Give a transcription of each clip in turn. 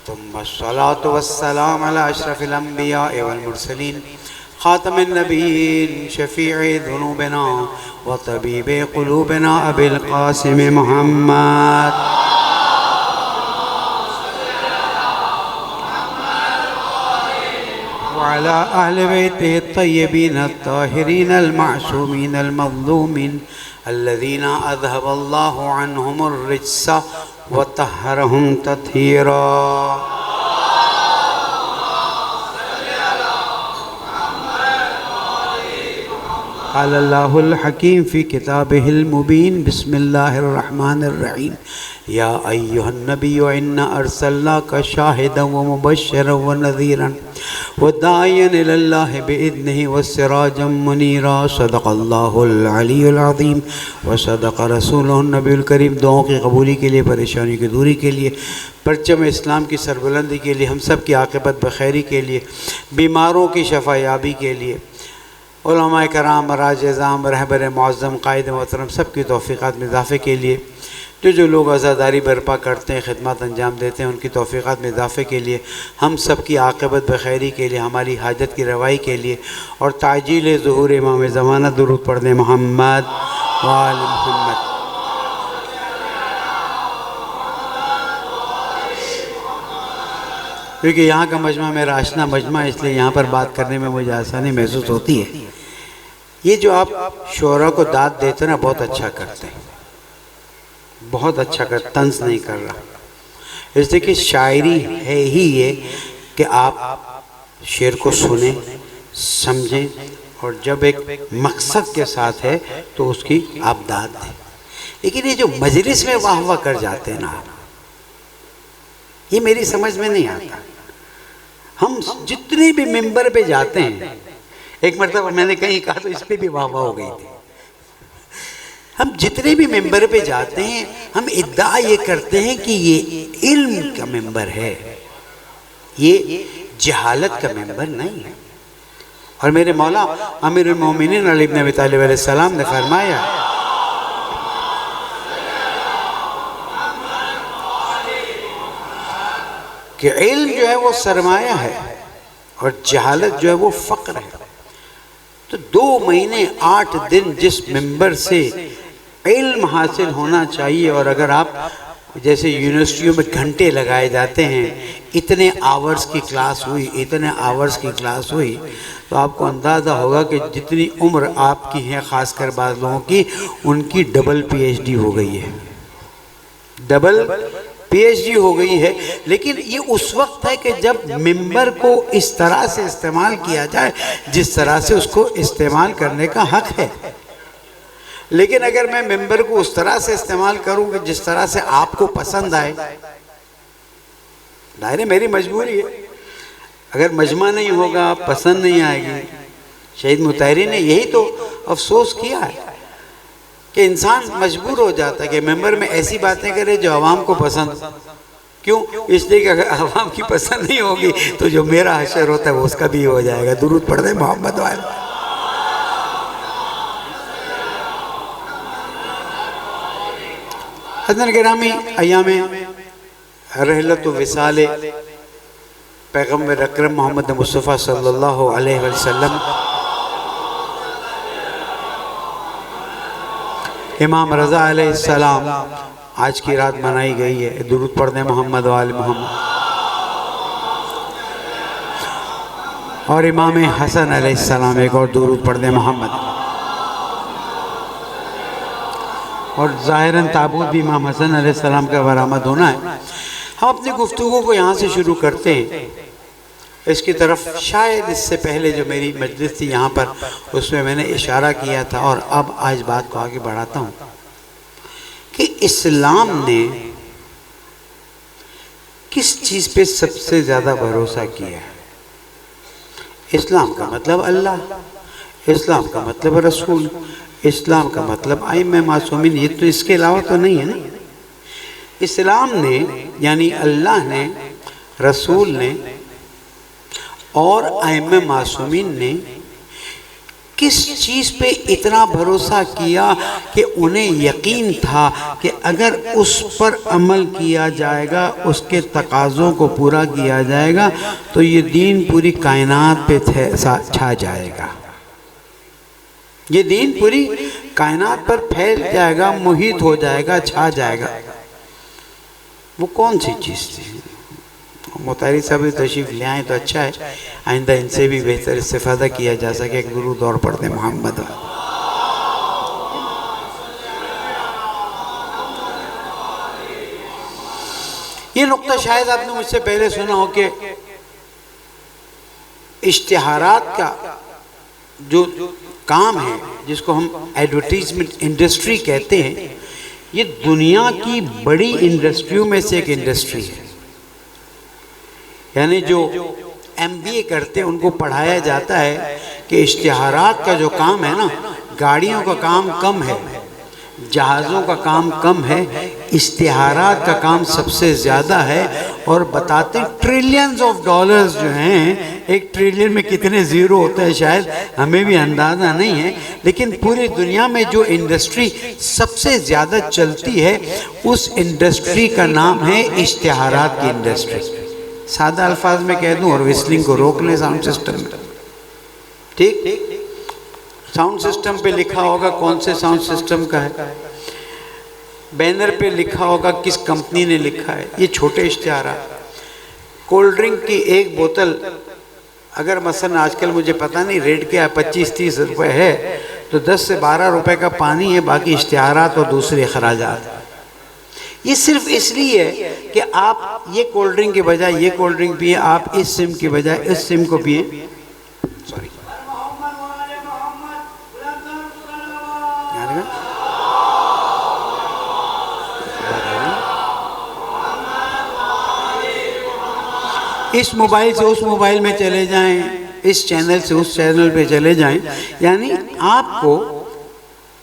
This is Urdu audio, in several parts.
ثم الصلاة والسلام على أشرف الأنبياء والمرسلين خاتم النبيين شفيع ذنوبنا وطبيب قلوبنا أبي القاسم محمد وعلى أهل بيته الطيبين الطاهرين المعصومين المظلومين الذين أذهب الله عنهم الرجس وطهرهم تطهيرا. قال الله الحكيم في كتابه المبين بسم الله الرحمن الرحيم يا أيها النبي إنا أرسلناك شاهدا ومبشرا ونذيرا وداعيا إلى الله بإذنه وسراجا منيرا. صدق الله العلي العظيم وصدق رسوله النبي الكريم. دعاؤں کی قبولی کے لیے، پریشانی کی دوری کے لیے، پرچم اسلام کی سربلندی کے لیے، ہم سب کی عاقبت بخیری کے لیے، بیماروں کی شفا یابی کے لیے، علماء کرام، مراج اعظام، رہبر معظم، قائد محترم سب کی توفیقات میں اضافے کے لیے، جو لوگ عزاداری برپا کرتے ہیں، خدمات انجام دیتے ہیں، ان کی توفیقات میں اضافے کے لیے، ہم سب کی عاقبت بخیری کے لیے، ہماری حاجت کی روائی کے لیے، اور تعجیل ظہور امام زمانہ درود پڑھنے محمد وآل محمد. کیونکہ یہاں کا مجمع میرا آشنا مجمع، اس لیے یہاں پر بات کرنے میں مجھے آسانی محسوس ہوتی ہے. یہ جو آپ شعراء کو داد دیتے ہیں نا، بہت اچھا کرتے ہیں، بہت اچھا کرتے، طنز نہیں کر رہا. اس لیے کہ شاعری ہے ہی یہ کہ آپ شعر کو سنیں، سمجھیں، اور جب ایک مقصد کے ساتھ ہے تو اس کی آپ داد دیں. لیکن یہ جو مجلس میں واہ واہ کر جاتے ہیں نا، یہ میری سمجھ میں نہیں آتا. ہم جتنے بھی ممبر پہ جاتے ہیں، ایک مرتبہ میں نے کہیں کہا تو اس پہ بھی واہ واہ ہو گئی تھی. ہم جتنے بھی ممبر پہ جاتے ہیں، ہم ادعا یہ کرتے ہیں کہ یہ علم کا ممبر ہے، یہ جہالت کا ممبر نہیں ہے. اور میرے مولا امیر المومنین علی بن ابی طالب علیہ السلام نے فرمایا کہ علم جو ہے وہ سرمایہ ہے اور جہالت جو ہے وہ فقر ہے. تو 2 مہینے 8 دن جس ممبر سے علم حاصل ہونا چاہیے، اور اگر آپ جیسے یونیورسٹیوں میں گھنٹے لگائے جاتے ہیں، اتنے آورز کی کلاس ہوئی، اتنے آورز کی کلاس ہوئی، تو آپ کو اندازہ ہوگا کہ جتنی عمر آپ کی ہے، خاص کر بعض لوگوں کی، ان کی ڈبل پی ایچ ڈی ہو گئی ہے، ڈبل پی ایچ ڈی ہو گئی ہے. لیکن یہ اس وقت ہے کہ جب ممبر کو اس طرح سے استعمال کیا جائے جس طرح سے اس کو استعمال کرنے کا حق ہے. لیکن اگر میں ممبر کو اس طرح سے استعمال کروں کہ جس طرح سے آپ کو پسند آئے، ظاہر میری مجبوری ہے. اگر مجمع نہیں ہوگا، پسند نہیں آئے گی. شہید مطہری نے یہی تو افسوس کیا ہے کہ انسان مجبور ہو جاتا ہے کہ ممبر میں ایسی باتیں کرے جو عوام کو پسند. کیوں؟ اس لیے کہ اگر عوام کی پسند نہیں ہوگی تو جو میرا حشر ہوتا ہے وہ اس کا بھی ہو جائے گا. درود پڑھ دیں محمد والے. حضرت گرامی، ایام رحلت و وصال پیغمبر اکرم محمد مصطفیٰ صلی اللہ علیہ وسلم، امام رضا علیہ السلام، آج کی رات منائی گئی ہے. درود پڑھ دیں محمد وآل محمد. اور امام حسن علیہ السلام، ایک اور درود پڑھ دیں محمد. اور ظاہراً تابوت بھی امام حسن علیہ السلام کا برآمد ہونا ہے. ہم اپنی گفتگو کو یہاں سے شروع کرتے ہیں. اس کی طرف شاید اس سے پہلے جو میری مجلس تھی یہاں پر، اس میں نے اشارہ کیا تھا، اور اب آج بات کو آگے بڑھاتا ہوں کہ اسلام نے کس چیز پہ سب سے زیادہ بھروسہ کیا ہے. اسلام کا مطلب اللہ، اسلام کا مطلب رسول، اسلام کا مطلب ائمہ معصومین. یہ تو اس کے علاوہ تو نہیں ہے نا. اسلام نے یعنی اللہ نے، رسول نے اور ائمہ معصومین نے کس چیز پہ اتنا بھروسہ کیا کہ انہیں یقین تھا کہ اگر اس پر عمل کیا جائے گا، اس کے تقاضوں کو پورا کیا جائے گا تو یہ دین پوری کائنات پہ چھا جائے گا، یہ دین پوری کائنات پر پھیل جائے گا، محیط ہو جائے گا، چھا جائے گا۔ وہ کون سی چیز تھی؟ مطہری صاحب تشریف لے آئیں تو اچھا ہے، آئندہ ان سے بھی بہتر استفادہ کیا جا سکے۔ درود اور پڑھتے محمد۔ یہ نقطہ شاید آپ نے مجھ سے پہلے سنا ہو کہ اشتہارات کا جو کام ہے، جس کو ہم ایڈورٹیزمنٹ انڈسٹری کہتے ہیں، یہ دنیا کی بڑی انڈسٹریوں میں سے ایک انڈسٹری ہے۔ یعنی جو ایم بی اے کرتے ہیں ان کو پڑھایا جاتا ہے کہ اشتہارات کا جو کام ہے نا، گاڑیوں کا کام کم ہے، جہازوں کا کام کم ہے، اشتہارات کا کام سب سے زیادہ ہے، اور بتاتے ٹریلینز آف ڈالرز جو ہیں، ایک ٹریلین میں کتنے زیرو ہوتا ہے شاید ہمیں بھی اندازہ نہیں ہے، لیکن پوری دنیا میں جو انڈسٹری سب سے زیادہ چلتی ہے اس انڈسٹری کا نام ہے اشتہارات کی انڈسٹری۔ سادہ الفاظ میں کہہ دوں اور وسلنگ کو روک لیں ساؤنڈ سسٹم میں، ٹھیک؟ ساؤنڈ سسٹم پہ لکھا ہوگا کون سے ساؤنڈ سسٹم کا ہے، بینر پہ لکھا ہوگا کس کمپنی نے لکھا ہے۔ یہ چھوٹے اشتہارات۔ کولڈ ڈرنک کی ایک بوتل اگر مثلا آج کل مجھے پتہ نہیں ریٹ کیا 25-30 روپے ہے تو 10 سے 12 روپے کا پانی ہے، باقی اشتہارات اور دوسرے اخراجات۔ یہ صرف اس لیے ہے کہ آپ یہ کولڈ ڈرنک کے بجائے یہ کولڈ ڈرنک پیئیں، آپ اس سم کے بجائے اس سم کو پیئیں۔ سوری، اس موبائل سے اس موبائل میں چلے جائیں، اس چینل سے اس چینل پہ چلے جائیں، یعنی آپ کو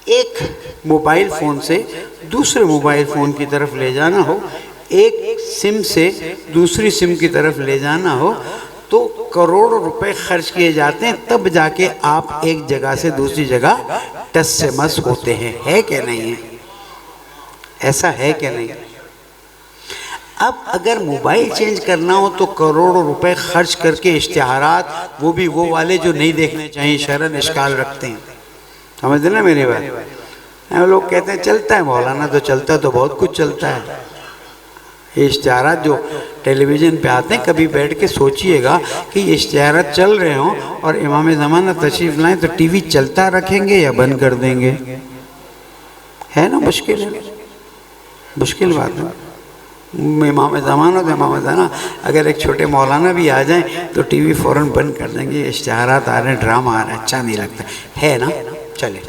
ایک موبائل فون سے دوسرے موبائل فون کی طرف لے جانا ہو، ایک سم سے دوسری سم کی طرف لے جانا ہو تو کروڑوں روپے خرچ کیے جاتے ہیں، تب جا کے آپ ایک جگہ سے دوسری جگہ ٹس سے مس ہوتے ہیں۔ ہے کہ نہیں ہے؟ ایسا ہے کہ نہیں؟ اب اگر موبائل چینج کرنا ہو تو کروڑوں روپے خرچ کر کے اشتہارات، وہ بھی وہ والے جو نہیں دیکھنے چاہیے، شرعاً اشکال رکھتے ہیں۔ سمجھ نا میری بات؟ لوگ کہتے ہیں چلتا ہے مولانا، تو چلتا تو بہت کچھ چلتا ہے۔ یہ اشتہارات جو ٹیلی ویژن پہ آتے ہیں، کبھی بیٹھ کے سوچئے گا کہ یہ اشتہارات چل رہے ہوں اور امام زمانہ تشریف لائیں تو ٹی وی چلتا رکھیں گے یا بند کر دیں گے؟ ہے نا مشکل ہے، مشکل بات ہے۔ امام زمانہ تو امام زمانہ، اگر ایک چھوٹے مولانا بھی آ جائیں تو ٹی وی فوراً بند کر دیں گے، اشتہارات آ رہے ہیں، ڈرامہ آ رہا ہے، اچھا نہیں لگتا ہے نا؟ چلے،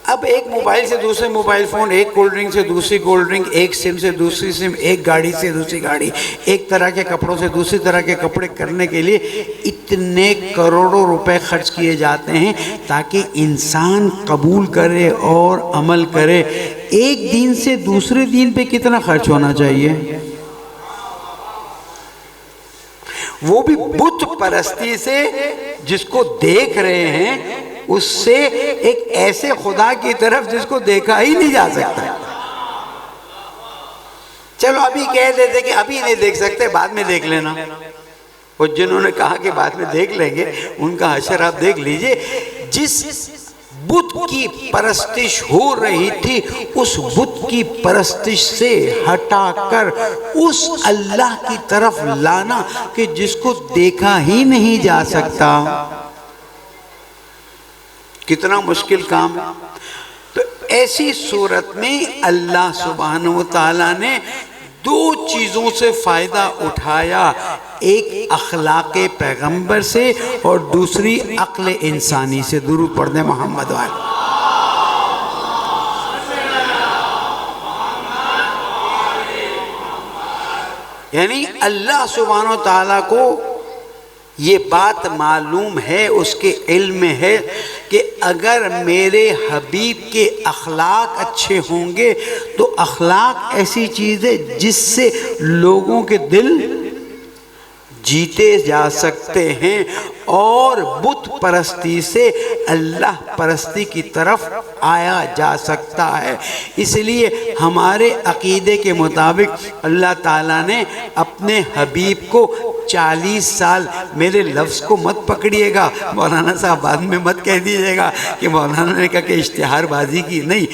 اب ایک موبائل سے دوسرے موبائل فون، ایک کولڈ ڈرنک سے دوسری کولڈ ڈرنک، ایک سم سے دوسری سم، ایک گاڑی سے دوسری گاڑی، ایک طرح کے کپڑوں سے دوسری طرح کے کپڑے کرنے کے لیے اتنے کروڑوں روپے خرچ کیے جاتے ہیں تاکہ انسان قبول کرے اور عمل کرے۔ ایک دین سے دوسرے دین پہ کتنا خرچ ہونا چاہیے؟ وہ بھی بت پرستی سے، جس کو دیکھ رہے ہیں اس سے ایک ایسے خدا کی طرف جس کو دیکھا ہی نہیں جا سکتا۔ چلو ابھی کہہ دیتے کہ ابھی نہیں دیکھ سکتے، بعد میں دیکھ لینا۔ اور جنہوں نے کہا کہ بعد میں دیکھ لیں گے، ان کا حشر آپ دیکھ لیجئے۔ جس بت کی پرستش ہو رہی تھی، اس بت کی پرستش سے ہٹا کر اس اللہ کی طرف لانا کہ جس کو دیکھا ہی نہیں جا سکتا، کتنا مشکل کام ہے۔ تو ایسی صورت میں اللہ سبحانہ وتعالیٰ نے دو چیزوں سے فائدہ اٹھایا، ایک اخلاق پیغمبر سے اور دوسری عقل انسانی سے۔ درود پڑھ دیں محمد والے۔ یعنی اللہ سبحانہ وتعالیٰ کو یہ بات معلوم ہے، اس کے علم میں ہے کہ اگر میرے حبیب کے اخلاق اچھے ہوں گے تو اخلاق ایسی چیز ہے جس سے لوگوں کے دل جیتے جا سکتے ہیں اور بت پرستی سے اللہ پرستی کی طرف آیا جا سکتا ہے۔ اس لیے ہمارے عقیدے کے مطابق اللہ تعالیٰ نے اپنے حبیب کو 40 سال، میرے لفظ کو مت پکڑیے گا مولانا صاحب، بعد میں مت کہہ دیجیے گا کہ مولانا نے کہا کہ اشتہار بازی کی، نہیں،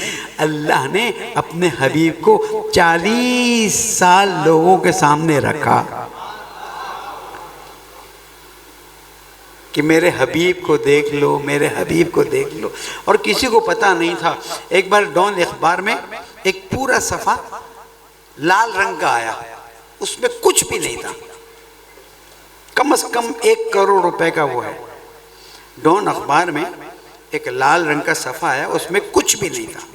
اللہ نے اپنے حبیب کو 40 سال لوگوں کے سامنے رکھا کہ میرے حبیب کو دیکھ لو، میرے حبیب کو دیکھ لو۔ اور کسی کو پتہ نہیں تھا۔ ایک بار ڈان اخبار میں ایک پورا صفحہ لال رنگ کا آیا، اس میں کچھ بھی نہیں تھا، کم از کم 1 کروڑ روپے کا وہ ہے۔ ڈان اخبار میں ایک لال رنگ کا صفحہ آیا، اس میں کچھ بھی نہیں تھا۔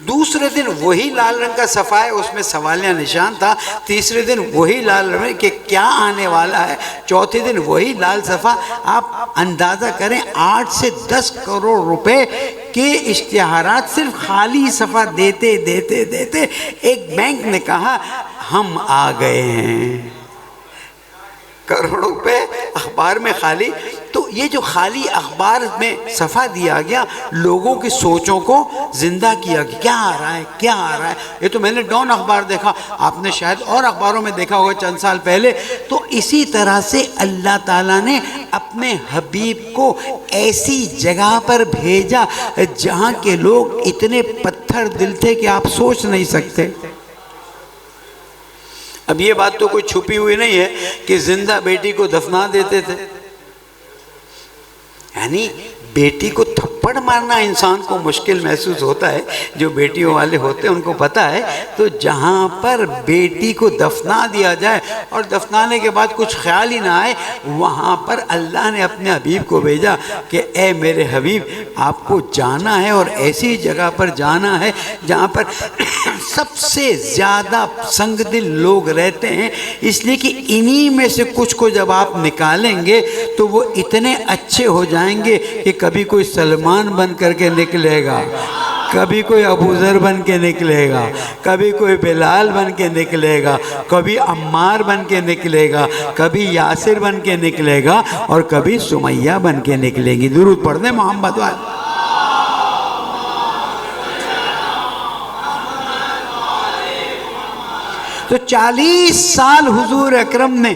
دوسرے دن وہی لال رنگ کا صفحہ ہے، اس میں سوالیہ نشان تھا۔ تیسرے دن وہی لال رنگ کہ کیا آنے والا ہے۔ چوتھے دن وہی لال صفحہ۔ آپ اندازہ کریں 8 سے 10 کروڑ روپے کے اشتہارات صرف خالی صفحہ دیتے دیتے دیتے ایک بینک نے کہا ہم آ گئے ہیں، کروڑوں روپے اخبار میں خالی۔ تو یہ جو خالی اخبار میں صفحہ دیا گیا، لوگوں کی سوچوں کو زندہ کیا گیا، کیا آ رہا ہے، کیا آ رہا ہے۔ یہ تو میں نے ڈان اخبار دیکھا، آپ نے شاید اور اخباروں میں دیکھا ہوگا چند سال پہلے۔ تو اسی طرح سے اللہ تعالیٰ نے اپنے حبیب کو ایسی جگہ پر بھیجا جہاں کے لوگ اتنے پتھر دل تھے کہ آپ سوچ نہیں سکتے۔ اب یہ بات تو کوئی چھپی ہوئی نہیں ہے کہ زندہ بیٹی کو دفنا دیتے تھے، یعنی بیٹی کو تھپڑ مارنا انسان کو مشکل محسوس ہوتا ہے، جو بیٹیوں والے ہوتے ہیں ان کو پتہ ہے۔ تو جہاں پر بیٹی کو دفنا دیا جائے اور دفنانے کے بعد کچھ خیال ہی نہ آئے، وہاں پر اللہ نے اپنے حبیب کو بھیجا کہ اے میرے حبیب، آپ کو جانا ہے اور ایسی جگہ پر جانا ہے جہاں پر سب سے زیادہ سنگ دل لوگ رہتے ہیں، اس لیے کہ انہی میں سے کچھ کو جب آپ نکالیں گے تو وہ اتنے اچھے ہو جائیں گے کہ کبھی کوئی سلمان بن کر کے نکلے گا، کبھی کوئی ابو ذر بن کے نکلے گا، کبھی کوئی بلال بن کے نکلے گا، کبھی عمار بن کے نکلے گا، کبھی یاسر بن کے نکلے گا، اور کبھی سمیہ بن کے نکلے گی۔ درود پڑھ دیں محمد والے۔ تو 40 سال حضور اکرم نے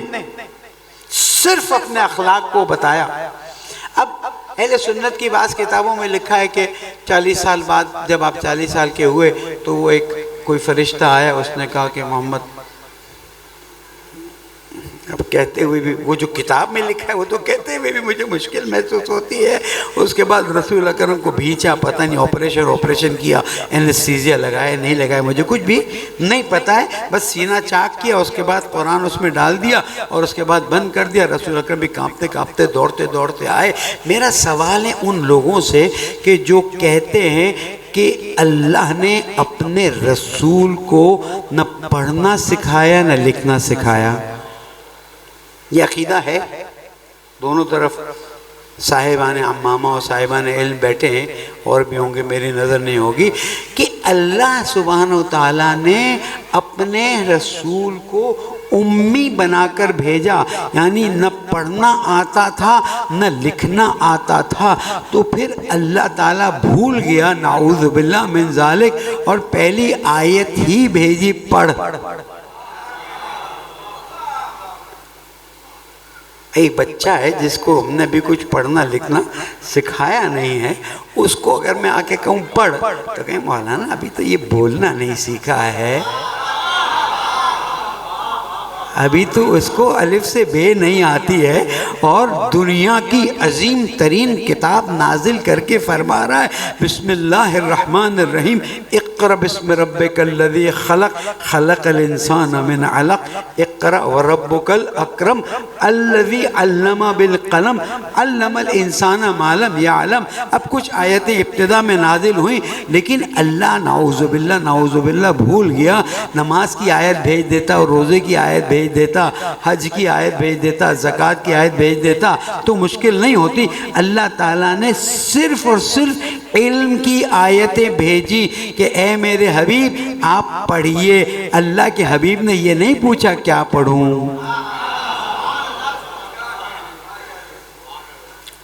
صرف اپنے اخلاق کو بتایا۔ اب اہل سنت کی بعض کتابوں میں لکھا ہے کہ 40 سال بعد جب آپ 40 سال کے ہوئے تو وہ کوئی فرشتہ آیا، اس نے کہا کہ محمد، اب کہتے ہوئے بھی وہ جو کتاب میں لکھا ہے وہ تو کہتے ہوئے بھی مجھے مشکل محسوس ہوتی ہے۔ اس کے بعد رسول اکرم کو بھیجا، پتہ نہیں آپریشن کیا، اینستھیزیا لگائے نہیں لگائے، مجھے کچھ بھی نہیں پتہ ہے، بس سینہ چاک کیا، اس کے بعد قرآن اس میں ڈال دیا اور اس کے بعد بند کر دیا۔ رسول اکرم بھی کانپتے کانپتے دوڑتے دوڑتے آئے۔ میرا سوال ہے ان لوگوں سے کہ جو کہتے ہیں کہ اللہ نے اپنے رسول کو نہ پڑھنا سکھایا نہ لکھنا سکھایا، یہ عقیدہ ہے؟ دونوں طرف صاحبان عمامہ اور صاحبان علم بیٹھے ہیں، اور بھی ہوں گے، میری نظر نہیں ہوگی، کہ اللہ سبحانہ وتعالیٰ نے اپنے رسول کو امی بنا کر بھیجا، یعنی نہ پڑھنا آتا تھا نہ لکھنا آتا تھا۔ تو پھر اللہ تعالیٰ بھول گیا، نعوذ باللہ من ذالک، اور پہلی آیت ہی بھیجی، پڑھ۔ ایک بچہ ہے جس کو ہم نے بھی کچھ پڑھنا لکھنا سکھایا نہیں ہے، اس کو اگر میں آ کے کہوں پڑھ تو کہیں مولانا ابھی تو یہ بولنا نہیں سیکھا ہے، ابھی تو اس کو الف سے بے نہیں آتی ہے، اور دنیا کی عظیم ترین کتاب نازل کر کے فرما رہا ہے بسم اللہ الرحمن الرحیم، اقرأ بسم ربک الذی خلق، خلق الانسان من علق، اقرأ وربک الاکرم الذی علم بالقلم، علم الانسان ما لم یعلم۔ اب کچھ آیتیں ابتدا میں نازل ہوئیں، لیکن اللہ نعوذ باللہ بھول گیا، نماز کی آیت بھیج دیتا اور روزے کی آیت بھیج دیتا، حج کی آیت بھیج دیتا، زکوٰۃ کی آیت بھیج دیتا تو مشکل نہیں ہوتی۔ اللہ تعالیٰ نے صرف اور صرف علم کی آیتیں بھیجی کہ اے میرے حبیب آپ پڑھیے۔ اللہ کے حبیب نے یہ نہیں پوچھا کیا پڑھوں،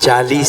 40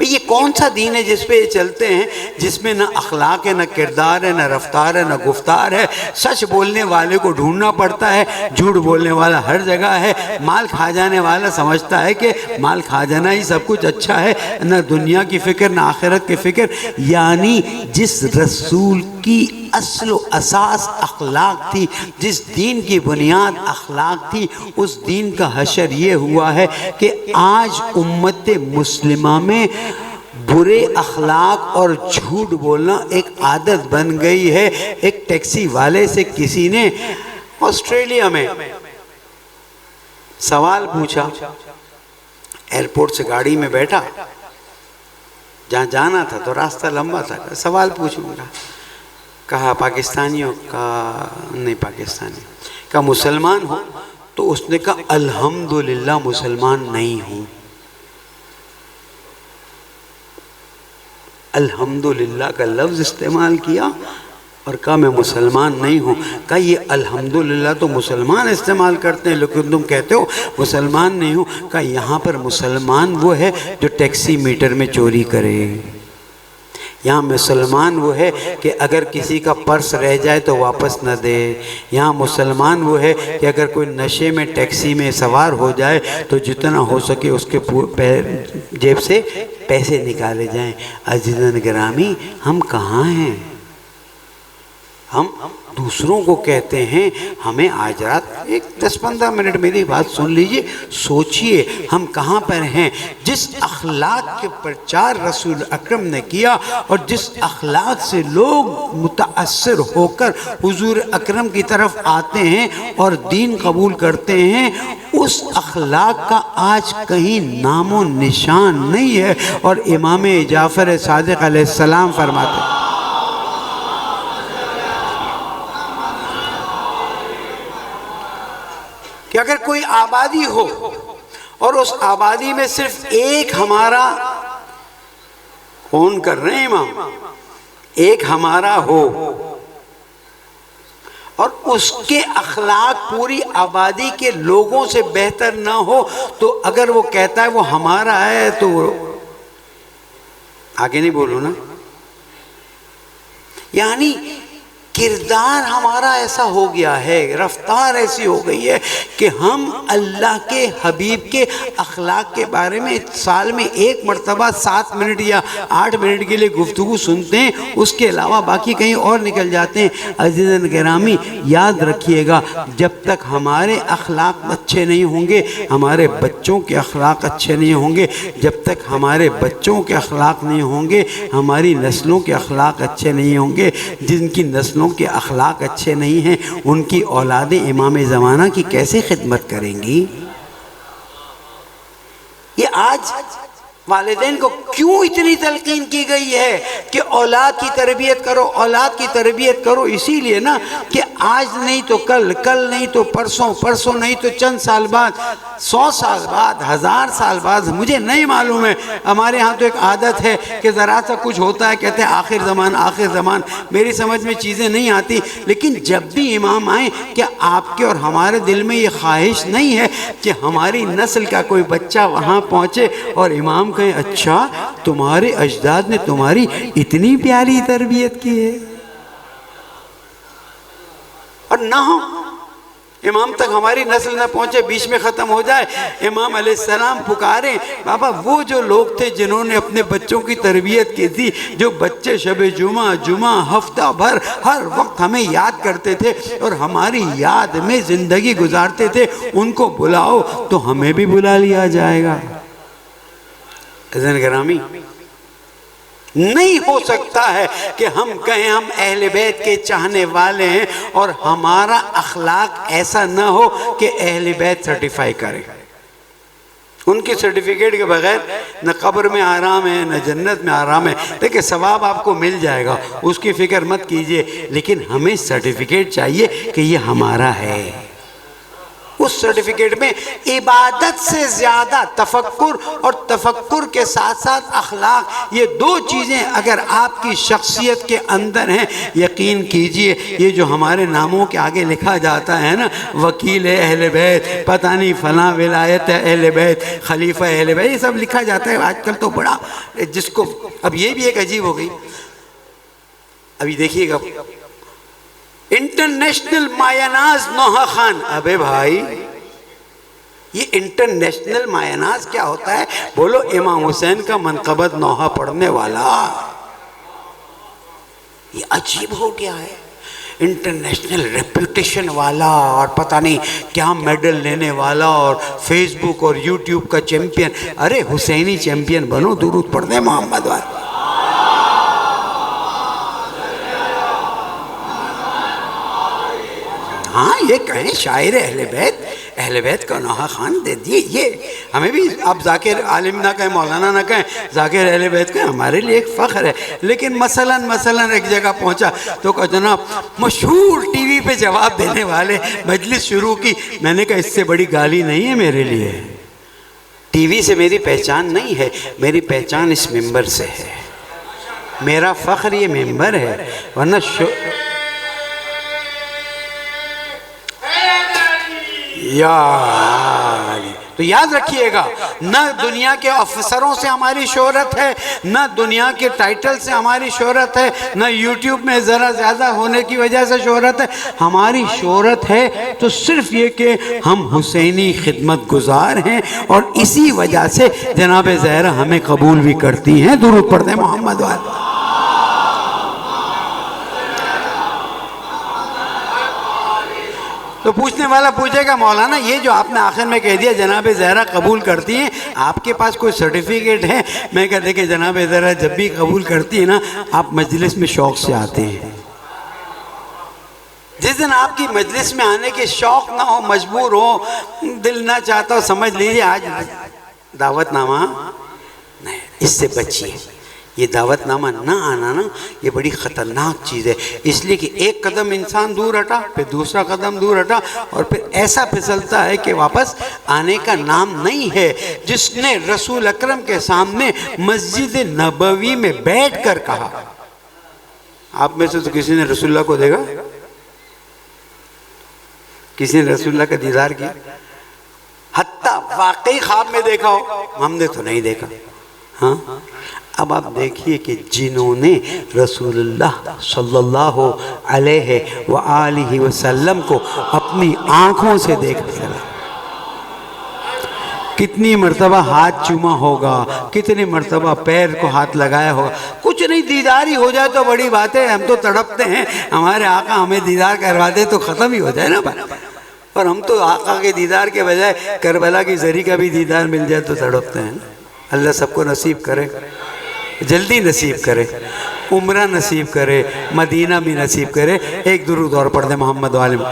یہ کون سا دین ہے جس پہ چلتے ہیں جس میں نہ اخلاق ہے، نہ کردار ہے، نہ رفتار ہے، نہ گفتار ہے؟ سچ بولنے والے کو ڈھونڈنا پڑتا ہے، جھوٹ بولنے والا ہر جگہ ہے، مال کھا جانے والا سمجھتا ہے کہ مال کھا جانا ہی سب کچھ اچھا ہے، نہ دنیا کی فکر نہ آخرت کی فکر۔ یعنی جس رسول کی اصل و اساس اخلاق تھی، جس دین کی بنیاد اخلاق تھی، اس دین کا حشر یہ ہوا ہے کہ آج امت مسلمہ میں برے اخلاق اور جھوٹ بولنا ایک عادت بن گئی ہے۔ ایک ٹیکسی والے سے کسی نے آسٹریلیا میں سوال پوچھا، ایئرپورٹ سے گاڑی میں بیٹھا، جہاں جانا تھا تو راستہ لمبا تھا، سوال پوچھوں گا، کہا پاکستانیوں کا نہیں پاکستانی، کہا مسلمان ہو؟ تو اس نے کہا الحمدللہ مسلمان نہیں ہوں۔ الحمدللہ کا لفظ استعمال کیا اور کہا میں مسلمان نہیں ہوں۔ کہا یہ الحمدللہ تو مسلمان استعمال کرتے ہیں لیکن تم کہتے ہو مسلمان نہیں ہوں۔ کہا یہاں پر مسلمان وہ ہے جو ٹیکسی میٹر میں چوری کرے، یہاں مسلمان وہ ہے کہ اگر کسی کا پرس رہ جائے تو واپس نہ دے، یہاں مسلمان وہ ہے کہ اگر کوئی نشے میں ٹیکسی میں سوار ہو جائے تو جتنا ہو سکے اس کے جیب سے پیسے نکالے جائیں۔ عزیزان گرامی، ہم کہاں ہیں؟ ہم دوسروں کو کہتے ہیں ہمیں آج رات ایک 10-15 منٹ میری بات سن لیجئے، سوچئے ہم کہاں پر ہیں؟ جس اخلاق کے پرچار رسول اکرم نے کیا اور جس اخلاق سے لوگ متاثر ہو کر حضور اکرم کی طرف آتے ہیں اور دین قبول کرتے ہیں، اس اخلاق کا آج کہیں نام و نشان نہیں ہے۔ اور امام جعفر صادق علیہ السلام فرماتے ہیں کہ اگر کوئی آبادی ہو اور اس آبادی میں صرف ایک ہمارا، کون کر رہے ہیں امام، ایک ہمارا ہو اور اس کے اخلاق پوری آبادی کے لوگوں سے بہتر نہ ہو، تو اگر وہ کہتا ہے وہ ہمارا ہے تو آگے نہیں بولو نا۔ یعنی کردار ہمارا ایسا ہو گیا ہے، رفتار ایسی ہو گئی ہے کہ ہم اللہ کے حبیب کے اخلاق کے بارے میں سال میں ایک مرتبہ 7 منٹ یا 8 منٹ کے لیے گفتگو سنتے ہیں، اس کے علاوہ باقی کہیں اور نکل جاتے ہیں۔ عزیزان گرامی، یاد رکھیے گا، جب تک ہمارے اخلاق اچھے نہیں ہوں گے، ہمارے بچوں کے اخلاق اچھے نہیں ہوں گے، جب تک ہمارے بچوں کے اخلاق نہیں ہوں گے، ہماری نسلوں کے اخلاق اچھے نہیں ہوں گے، جن کی نسلوں کے اخلاق اچھے نہیں ہیں ان کی اولادیں امام زمانہ کی کیسے خدمت کریں گی؟ یہ آج والدین کو کیوں اتنی تلقین کی گئی ہے کہ اولاد کی تربیت کرو، اولاد کی تربیت کرو؟ اسی لیے نا کہ آج نہیں تو کل، کل نہیں تو پرسوں، پرسوں نہیں تو چند سال بعد، 100 سال بعد، 1000 سال بعد، مجھے نہیں معلوم ہے۔ ہمارے ہاں تو ایک عادت ہے کہ ذرا سا کچھ ہوتا ہے کہتے ہیں آخر زمان، آخر زمان۔ میری سمجھ میں چیزیں نہیں آتی، لیکن جب بھی امام آئیں، کیا آپ کے اور ہمارے دل میں یہ خواہش نہیں ہے کہ ہماری نسل کا کوئی بچہ وہاں پہنچے اور امام کہیں اچھا تمہارے اجداد نے تمہاری اتنی پیاری تربیت کی ہے؟ اور نہ ہو امام تک ہماری نسل نہ پہنچے، بیچ میں ختم ہو جائے، امام علیہ السلام پکاریں بابا وہ جو لوگ تھے جنہوں نے اپنے بچوں کی تربیت کی تھی، جو بچے شب جمعہ ہفتہ بھر ہر وقت ہمیں یاد کرتے تھے اور ہماری یاد میں زندگی گزارتے تھے، ان کو بلاؤ تو ہمیں بھی بلا لیا جائے گا۔ عزیزان گرامی، نہیں ہو سکتا ہے کہ ہم کہیں ہم اہل بیت کے چاہنے والے ہیں اور ہمارا اخلاق ایسا نہ ہو کہ اہل بیت سرٹیفائی کرے۔ ان کی سرٹیفکیٹ کے بغیر نہ قبر میں آرام ہے نہ جنت میں آرام ہے۔ دیکھیں ثواب آپ کو مل جائے گا، اس کی فکر مت کیجئے، لیکن ہمیں سرٹیفکیٹ چاہیے کہ یہ ہمارا ہے۔ اس سرٹیفکیٹ میں عبادت سے زیادہ تفکر اور تفکر کے ساتھ ساتھ اخلاق، یہ دو چیزیں اگر آپ کی شخصیت کے اندر ہیں، یقین کیجئے یہ جو ہمارے ناموں کے آگے لکھا جاتا ہے نا، وکیل اہل بیت، پتہ نہیں فلاں ولایت اہل بیت، خلیفہ اہل بیت، یہ سب لکھا جاتا ہے آج کل تو بڑا، جس کو اب یہ بھی ایک عجیب ہو گئی. ابھی دیکھیے گا انٹرنیشنل مایہ ناز نوحہ خان. ابے بھائی یہ انٹرنیشنل مایہ ناز کیا ہوتا ہے؟ بولو امام حسین کا منقبت نوحہ پڑھنے والا. یہ عجیب ہو گیا ہے، انٹرنیشنل ریپیوٹیشن والا اور پتہ نہیں کیا میڈل لینے والا اور فیس بک اور یوٹیوب کا چیمپئن. ارے حسینی چیمپئن بنو، درود پڑھ دیں محمد والے. ہاں یہ کہیں شاعر اہل بیت کا نوحہ خان دے دیے. یہ ہمیں بھی آپ ذاکر عالم نہ کہیں، مولانا نہ کہیں، ذاکر اہل بیت کہیں، ہمارے لیے ایک فخر ہے. لیکن مثلا ایک جگہ پہنچا تو کہا جناب مشہور ٹی وی پہ جواب دینے والے مجلس شروع کی. میں نے کہا اس سے بڑی گالی نہیں ہے میرے لیے. ٹی وی سے میری پہچان نہیں ہے، میری پہچان اس ممبر سے ہے. میرا فخر یہ ممبر ہے، ورنہ تو یاد رکھیے گا، نہ دنیا کے افسروں سے ہماری شہرت ہے، نہ دنیا کے ٹائٹل سے ہماری شہرت ہے، نہ یوٹیوب میں ذرا زیادہ ہونے کی وجہ سے شہرت ہے. ہماری شہرت ہے تو صرف یہ کہ ہم حسینی خدمت گزار ہیں، اور اسی وجہ سے جناب زہرا ہمیں قبول بھی کرتی ہیں. درود پڑھ دیں محمد والے. تو پوچھنے والا پوچھے گا مولانا یہ جو آپ نے آخر میں کہہ دیا جناب زہرا قبول کرتی ہیں، آپ کے پاس کوئی سرٹیفکیٹ ہے؟ میں کہا دیکھیں جناب زہرا جب بھی قبول کرتی ہیں نا، آپ مجلس میں شوق سے آتے ہیں. جس دن آپ کی مجلس میں آنے کے شوق نہ ہو، مجبور ہو، دل نہ چاہتا ہو، سمجھ لیجئے آج دعوت نامہ نہیں. اس سے بچیے. یہ دعوت نامہ نہ آنا نا، یہ بڑی خطرناک چیز ہے. اس لیے کہ ایک قدم انسان دور ہٹا، پھر دوسرا قدم دور ہٹا، اور پھر ایسا پھسلتا ہے کہ واپس آنے کا نام نہیں ہے. جس نے رسول اکرم کے سامنے مسجد نبوی میں بیٹھ کر کہا، آپ میں سے تو کسی نے رسول اللہ کو دیکھا؟ کسی نے رسول اللہ کا دیدار کیا؟ حتیٰ واقعی خواب میں دیکھا ہو؟ ہم نے تو نہیں دیکھا. ہاں اب آپ دیکھیے کہ جنہوں نے رسول اللہ صلی اللہ علیہ وآلہ وسلم کو اپنی آنکھوں سے دیکھا، کتنی مرتبہ ہاتھ چوما ہوگا، کتنی مرتبہ پیر کو ہاتھ لگایا ہوگا. کچھ نہیں، دیداری ہو جائے تو بڑی بات ہے. ہم تو تڑپتے ہیں ہمارے آقا ہمیں دیدار کروا دے تو ختم ہی ہو جائے نا بات. اور ہم تو آقا کے دیدار کے بجائے کربلا کی زری کا بھی دیدار مل جائے تو تڑپتے ہیں. اللہ سب کو نصیب کرے، جلدی نصیب کرے، عمرہ نصیب کرے، مدینہ بھی نصیب کرے. ایک درود اور پڑھ دیں محمد والم.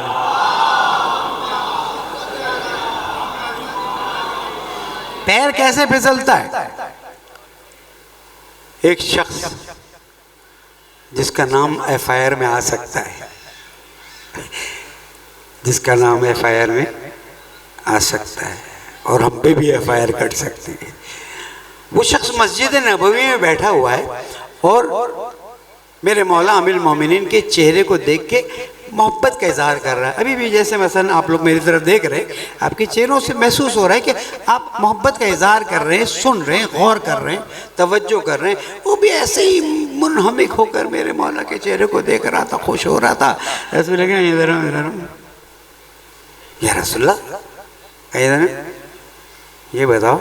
پیر کیسے پھسلتا ہے؟ ایک شخص جس کا نام ایف آئی آر میں آ سکتا ہے، جس کا نام ایف آئی آر میں آ سکتا ہے، اور ہم پہ بھی ایف آئی آر کٹ سکتے ہیں. وہ شخص مسجد نبوی میں بیٹھا ہوا ہے اور میرے مولا امیر المومنین کے چہرے کو دیکھ کے محبت کا اظہار کر رہا ہے. ابھی بھی جیسے مثلا آپ لوگ میری طرف دیکھ رہے ہیں، آپ کے چہروں سے محسوس ہو رہا ہے کہ آپ محبت کا اظہار کر رہے ہیں، سن رہے ہیں، غور کر رہے ہیں، توجہ کر رہے ہیں. وہ بھی ایسے ہی منہمک ہو کر میرے مولا کے چہرے کو دیکھ رہا تھا، خوش ہو رہا تھا. ایسے لگے یا رسول اللہ، یہ بتاؤ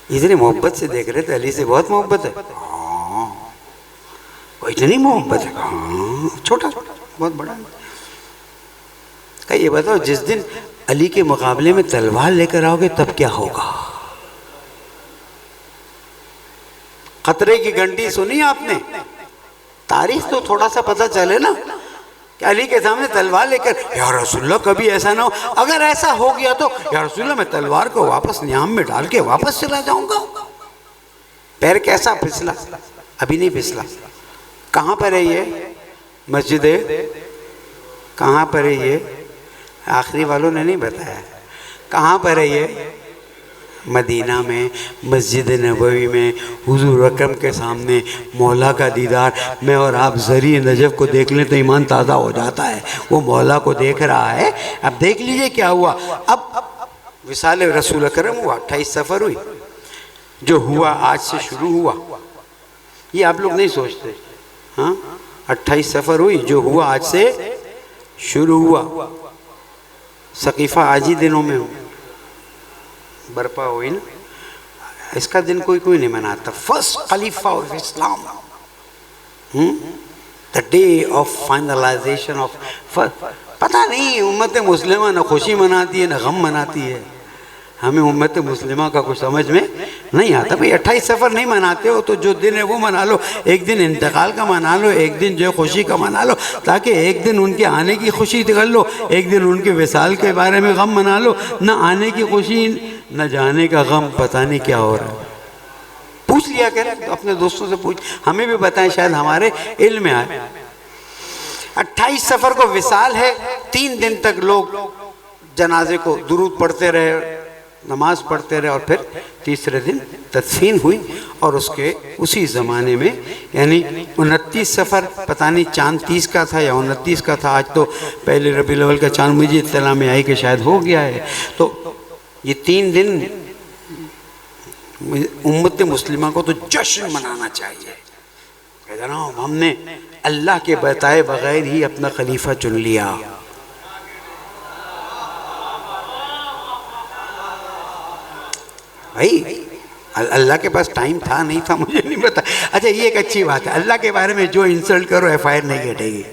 اتنی محبت سے دیکھ رہے تھے، علی سے بہت محبت ہے؟ ہاں. اتنی محبت ہے؟ ہاں. چھوٹا بہت بڑا. کہ یہ بتاؤ جس دن علی کے مقابلے میں تلوار لے کر آؤ گے تب کیا ہوگا؟ خطرے کی گھنٹی سنی آپ نے؟ تاریخ تو تھوڑا سا پتہ چلے نا کہ علی کے سامنے تلوار لے کر، یا رسول اللہ کبھی ایسا نہ ہو. اگر ایسا ہو گیا تو یا رسول اللہ میں تلوار کو واپس نیام میں ڈال کے واپس چلا جاؤں گا. پیر کیسا پھسلا؟ ابھی نہیں پھسلا. کہاں پر ہے یہ مسجد؟ کہاں پر ہے یہ؟ آخری والوں نے نہیں بتایا. کہاں پر ہے یہ؟ مدینہ میں، مسجد نبوی میں، حضور اکرم کے سامنے مولا کا دیدار۔ میں اور آپ ذریعہ نجف کو دیکھ لیں تو ایمان تازہ ہو جاتا ہے، وہ مولا کو دیکھ رہا ہے۔ اب دیکھ لیجئے کیا ہوا۔ اب وصال رسول اکرم ہوا، 28 صفر ہوئی، جو ہوا آج سے شروع ہوا۔ یہ آپ لوگ نہیں سوچتے، ہاں 28 صفر ہوئی، جو ہوا آج سے شروع ہوا۔ سقیفہ آج ہی دنوں میں برپا ہوئی نا، اس کا دن کوئی نہیں مناتا۔ فرسٹ خلیفہ of Islam, the day of finalization of، پتہ نہیں امت مسلمہ نہ خوشی مناتی ہے نہ غم مناتی ہے۔ ہمیں امت مسلمہ کا کچھ سمجھ میں نہیں آتا۔ بھئی 28 صفر نہیں مناتے ہو تو جو دن ہے وہ منا لو، ایک دن انتقال کا منا لو، ایک دن جو خوشی کا منا لو، تاکہ ایک دن ان کے آنے کی خوشی کر لو، ایک دن ان کے وصال کے بارے میں غم منا لو۔ نہ آنے کی خوشی نہ جانے کا غم، پتہ نہیں کیا ہو رہا ہے۔ پوچھ لیا کریں اپنے دوستوں سے، پوچھ، ہمیں بھی بتائیں شاید ہمارے علم میں آئے۔ 28 صفر کو وصال ہے، 3 دن تک لوگ جنازے کو درود پڑھتے رہے، نماز پڑھتے رہے، اور پھر تیسرے دن تدفین ہوئی۔ اور اس کے اسی زمانے میں یعنی 29 صفر، پتہ نہیں چاند 30 کا تھا یا 29 کا تھا، آج تو پہلے ربیع الاول کا چاند مجھے اطلاع میں آئی کہ شاید ہو گیا ہے۔ تو یہ 3 دن امت مسلمہ کو تو جشن منانا چاہیے کہ جناب ہم نے اللہ کے بتائے بغیر ہی اپنا خلیفہ چن لیا۔ بھائی اللہ کے پاس ٹائم تھا نہیں تھا مجھے نہیں پتا۔ اچھا یہ ایک اچھی بات ہے، اللہ کے بارے میں جو انسلٹ کرو ایف آئی آر نہیں کٹے گی۔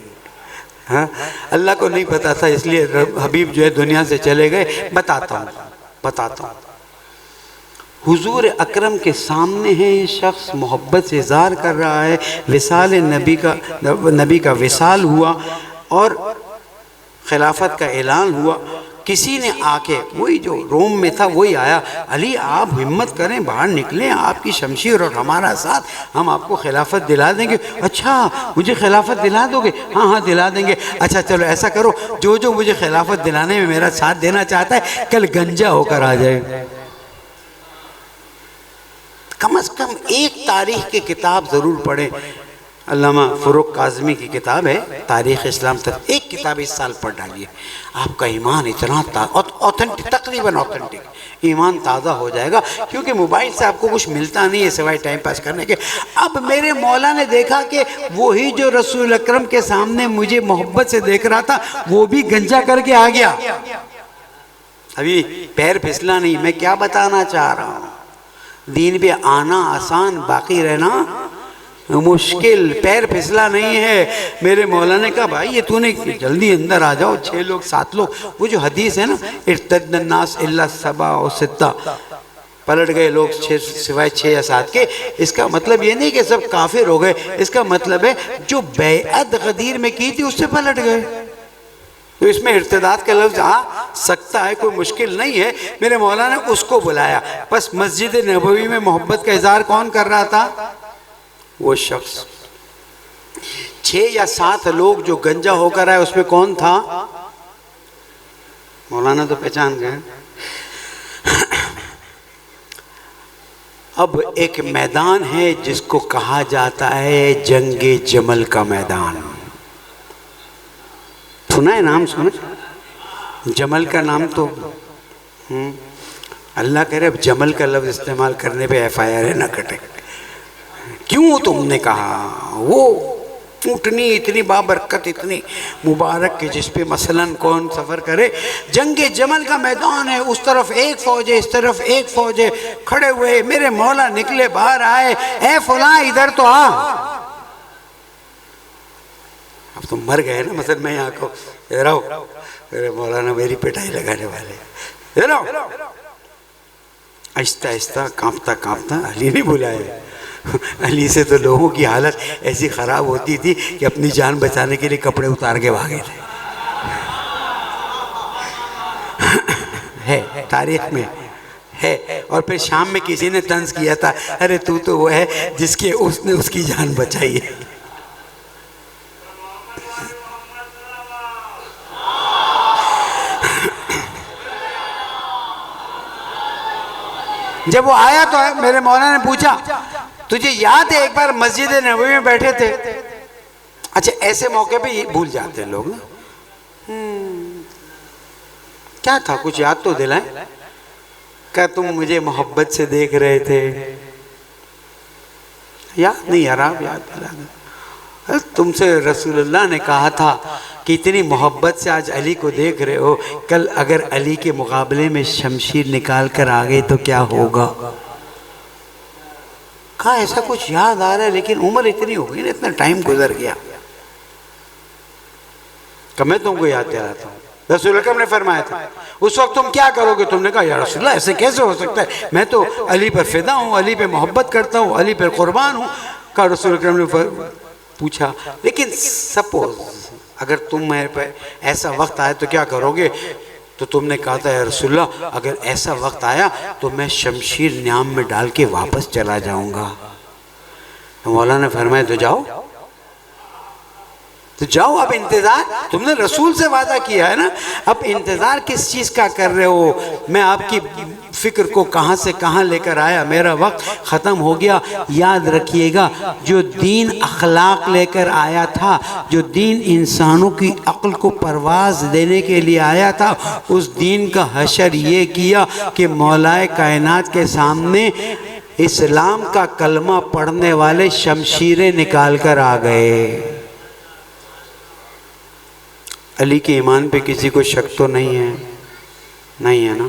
ہاں اللہ کو نہیں پتا تھا، اس لیے حبیب جو ہے دنیا سے چلے گئے۔ بتاتا ہوں حضور اکرم کے سامنے ہے یہ شخص، محبت سے اظہار کر رہا ہے، وصال نبی کا وصال ہوا اور خلافت کا اعلان ہوا۔ کسی نے آ کے، وہی جو روم میں تھا وہی آیا، علی آپ ہمت کریں باہر نکلیں، آپ کی شمشیر اور ہمارا ساتھ، ہم آپ کو خلافت دلا دیں گے۔ اچھا مجھے خلافت دلا دو گے؟ ہاں دلا دیں گے۔ اچھا چلو ایسا کرو، جو مجھے خلافت دلانے میں میرا ساتھ دینا چاہتا ہے کل گنجا ہو کر آ جائے۔ کم از کم ایک تاریخ کی کتاب ضرور پڑھیں۔ علامہ فروغ کاظمی کی کتاب ہے تاریخ اسلام، ایک کتاب اس سال پڑھ ڈالیے، آپ کا ایمان اتنا اوتھنٹک، تقریباً اوتھنٹک ایمان تازہ ہو جائے گا، کیونکہ موبائل سے آپ کو کچھ ملتا نہیں ہے سوائے ٹائم پاس کرنے کے۔ اب میرے مولا نے دیکھا کہ وہی جو رسول اکرم کے سامنے مجھے محبت سے دیکھ رہا تھا وہ بھی گنجا کر کے آ گیا۔ ابھی پیر پھسلا نہیں۔ میں کیا بتانا چاہ رہا ہوں، دین پہ آنا آسان، باقی رہنا مشکل، پیر پھسلا نہیں ہے۔ میرے مولا نے کہا بھائی یہ تو نے جلدی اندر آ جاؤ، 6 لوگ 7 لوگ، وہ جو حدیث ہے نا ارتد الناس الا 7 و 6، پلٹ گئے لوگ سوائے 6 یا 7 کے۔ اس کا مطلب یہ نہیں کہ سب کافر ہو گئے، اس کا مطلب ہے جو بیعت غدیر میں کی تھی اس سے پلٹ گئے۔ تو اس میں ارتداد کا لفظ آ سکتا ہے، کوئی مشکل نہیں ہے۔ میرے مولا نے اس کو بلایا، بس مسجد نبوی میں محبت کا اظہار کون کر رہا تھا؟ وہ شخص۔ 6 یا 7 لوگ جو گنجا ہو کر آئے، اس میں کون تھا؟ مولانا تو پہچان گئے۔ اب ایک میدان ہے جس کو کہا جاتا ہے جنگ جمل کا میدان۔ سنا ہے نام؟ سنا جمل کا نام؟ تو اللہ کہہ رہے اب جمل کا لفظ استعمال کرنے پہ ایف آئی آر نہ کٹے۔ کیوں تم نے کہا؟ وہ اونٹنی اتنی بابرکت، اتنی مبارک کہ جس پہ مثلاً کون سفر کرے۔ جنگ جمل کا میدان ہے، اس طرف ایک فوج ہے، اس طرف ایک فوج ہے، کھڑے ہوئے۔ میرے مولا نکلے باہر آئے، اے فلاں ادھر تو آ۔ اب تم مر گئے نا، مثلا میں یہاں کو رہو، میرے مولانا میری پٹائی لگانے والے، آہستہ آہستہ کانپتا کانپتا علی نہیں بلائے۔ علی سے تو لوگوں کی حالت ایسی خراب ہوتی تھی کہ اپنی جان بچانے کے لیے کپڑے اتار کے بھاگے تھے۔ ہے تاریخ میں ہے۔ اور پھر شام میں کسی نے طنز کیا تھا، ارے تو وہ ہے جس کے اس نے اس کی جان بچائی ہے۔ جب وہ آیا تو میرے مولا نے پوچھا تجھے یاد ہے ایک بار مسجد نبوی میں بیٹھے تھے؟ اچھا ایسے موقع پہ یہ بھول جاتے ہیں لوگ نا، کیا تھا کچھ یاد تو دلائیں؟ کہ تم مجھے محبت سے دیکھ رہے تھے، یاد نہیں یار، آپ یاد دلا، تم سے رسول اللہ نے کہا تھا کہ اتنی محبت سے آج علی کو دیکھ رہے ہو، کل اگر علی کے مقابلے میں شمشیر نکال کر آگئے تو کیا ہوگا؟ کہا ایسا کچھ یاد آ رہا ہے، لیکن عمر اتنی ہو گئی نا، اتنا ٹائم گزر گیا کہ میں تم کو یاد دلاتا ہوں۔ رسول اکرم نے فرمایا تھا اس وقت تم کیا کرو گے؟ تم نے کہا یا رسول اللہ ایسے کیسے ہو سکتا ہے، میں تو علی پر فدا ہوں، علی پہ محبت کرتا ہوں، علی پر قربان ہوں۔ کہا رسول اکرم نے پوچھا لیکن سپوز اگر تم میرے پہ ایسا وقت آئے تو کیا کرو گے؟ تو تم نے کہا تھا یا رسول اللہ اگر ایسا وقت آیا تو میں شمشیر نیام میں ڈال کے واپس چلا جاؤں گا۔ مولا نے فرمایا تو جاؤ، تو جاؤ، اب انتظار، تم نے رسول سے وعدہ کیا ہے نا، اب انتظار کس چیز کا کر رہے ہو؟ میں آپ کی فکر کو کہاں سے کہاں لے کر آیا، میرا وقت ختم ہو گیا۔ یاد رکھیے گا جو دین اخلاق لے کر آیا تھا، جو دین انسانوں کی عقل کو پرواز دینے کے لیے آیا تھا، اس دین کا حشر یہ کیا کہ مولا کائنات کے سامنے اسلام کا کلمہ پڑھنے والے شمشیریں نکال کر آ گئے۔ علی کے ایمان پہ کسی کو شک تو نہیں ہے، نہیں ہے نا،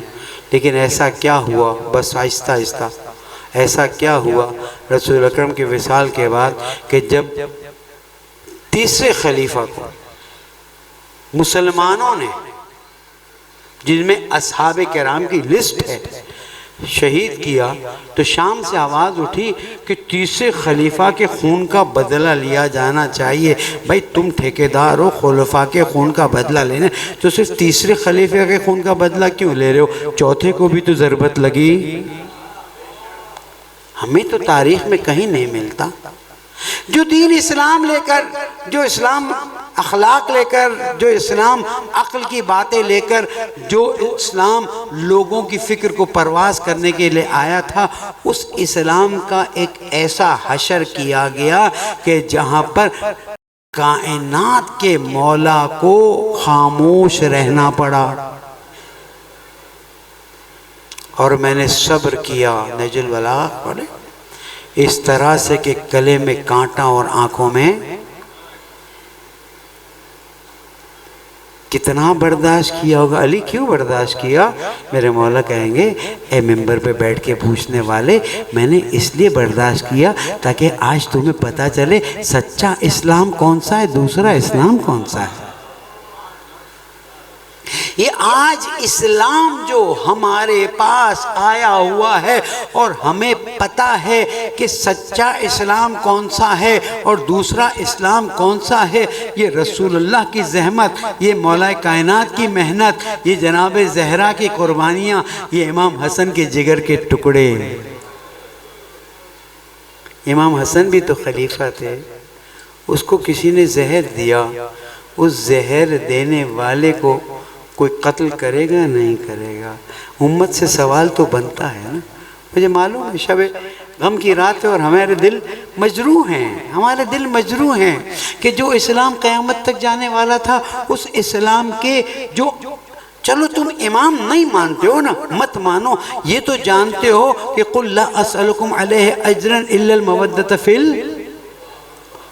لیکن ایسا کیا ہوا؟ بس آہستہ آہستہ ایسا کیا ہوا رسول اکرم کے وصال کے بعد کہ جب تیسرے خلیفہ کو مسلمانوں نے، جن میں اصحاب کرام کی لسٹ ہے، شہید کیا، تو شام سے آواز اٹھی کہ تیسرے خلیفہ کے خون کا بدلہ لیا جانا چاہیے۔ بھائی تم ٹھیکیدار ہو، خلفاء کے خون کا بدلہ لینے، تو صرف تیسرے خلیفہ کے خون کا بدلہ کیوں لے رہے ہو؟ چوتھے کو بھی تو ضرورت لگی۔ ہمیں تو تاریخ میں کہیں نہیں ملتا جو دین اسلام لے کر، جو اسلام اخلاق لے کر، جو اسلام عقل کی باتیں لے کر، جو اسلام لوگوں کی فکر کو پرواز کرنے کے لیے آیا تھا، اس اسلام کا ایک ایسا حشر کیا گیا کہ جہاں پر کائنات کے مولا کو خاموش رہنا پڑا۔ اور میں نے صبر کیا، نہج البلاغہ پڑھے، اس طرح سے کہ گلے میں کانٹا اور آنکھوں میں، کتنا برداشت کیا ہوگا علی؟ کیوں برداشت کیا؟ میرے مولا کہیں گے اے ممبر پہ بیٹھ کے پوچھنے والے، میں نے اس لیے برداشت کیا تاکہ آج تمہیں پتہ چلے سچا اسلام کون سا ہے، دوسرا اسلام کون سا ہے۔ یہ آج اسلام جو ہمارے پاس آیا ہوا ہے اور ہمیں پتہ ہے کہ سچا اسلام کون سا ہے اور دوسرا اسلام کون سا ہے، یہ رسول اللہ کی زحمت، یہ مولا کائنات کی محنت، یہ جناب زہرا کی قربانیاں، یہ امام حسن کے جگر کے ٹکڑے۔ امام حسن بھی تو خلیفہ تھے، اس کو کسی نے زہر دیا، اس زہر دینے والے کو کوئی قتل کرے گا؟ نہیں کرے گا۔ امت سے سوال تو بنتا ہے نا۔ مجھے معلوم ہے شب غم کی رات ہے اور ہمارے دل مجروح ہیں، ہمارے دل مجروح ہیں کہ جو اسلام قیامت تک جانے والا تھا، اس اسلام کے جو، چلو تم امام نہیں مانتے ہو نا، مت مانو، یہ تو جانتے ہو کہ قُلْ لَا أَسْأَلُكُمْ عَلَيْهِ أَجْرًا إِلَّا الْمَوَدَّةَ فِي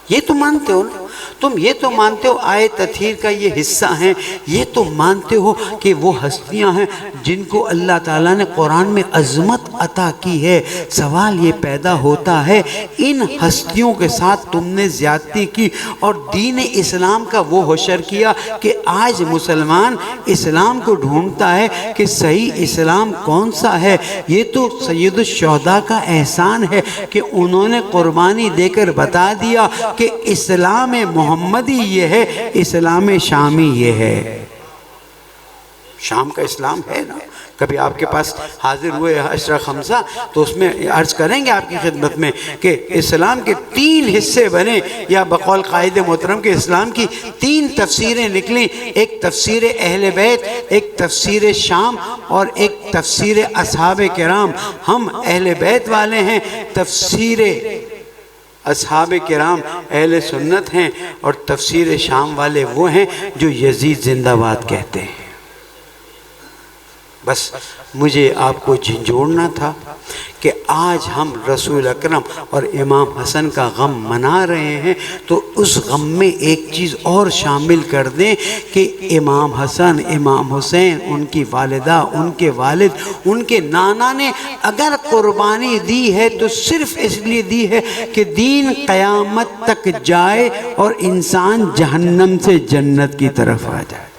یہ تو مانتے ہو نا، تم یہ تو مانتے ہو آیت تطہیر کا یہ حصہ ہیں، یہ تو مانتے ہو کہ وہ ہستیاں ہیں جن کو اللہ تعالیٰ نے قرآن میں عظمت عطا کی ہے۔ سوال یہ پیدا ہوتا ہے ان ہستیوں کے ساتھ تم نے زیادتی کی اور دین اسلام کا وہ حشر کیا کہ آج مسلمان اسلام کو ڈھونڈتا ہے کہ صحیح اسلام کون سا ہے۔ یہ تو سید الشہداء کا احسان ہے کہ انہوں نے قربانی دے کر بتا دیا کہ اسلام محمدی یہ ہے، اسلام شامی یہ ہے۔ شام کا اسلام ہے نا، کبھی آپ کے پاس حاضر ہوئے عشرہ خمسہ تو اس میں عرض کریں گے آپ کی خدمت میں کہ اسلام کے 3 حصے بنے، یا بقول قائد محترم کے اسلام کی 3 تفسیریں نکلیں، ایک تفسیر اہل بیت، ایک تفسیر شام اور ایک تفسیر اصحاب کرام۔ ہم اہل بیت والے ہیں، تفسیر اصحاب کرام اہل سنت ہیں، اور تفسیر شام والے وہ ہیں جو یزید زندہ باد کہتے ہیں۔ بس مجھے آپ کو جھنجھوڑنا تھا کہ آج ہم رسول اکرم اور امام حسن کا غم منا رہے ہیں، تو اس غم میں ایک چیز اور شامل کر دیں کہ امام حسن، امام حسین، ان کی والدہ، ان کے والد، ان کے نانا نے اگر قربانی دی ہے تو صرف اس لیے دی ہے کہ دین قیامت تک جائے اور انسان جہنم سے جنت کی طرف آ جائے۔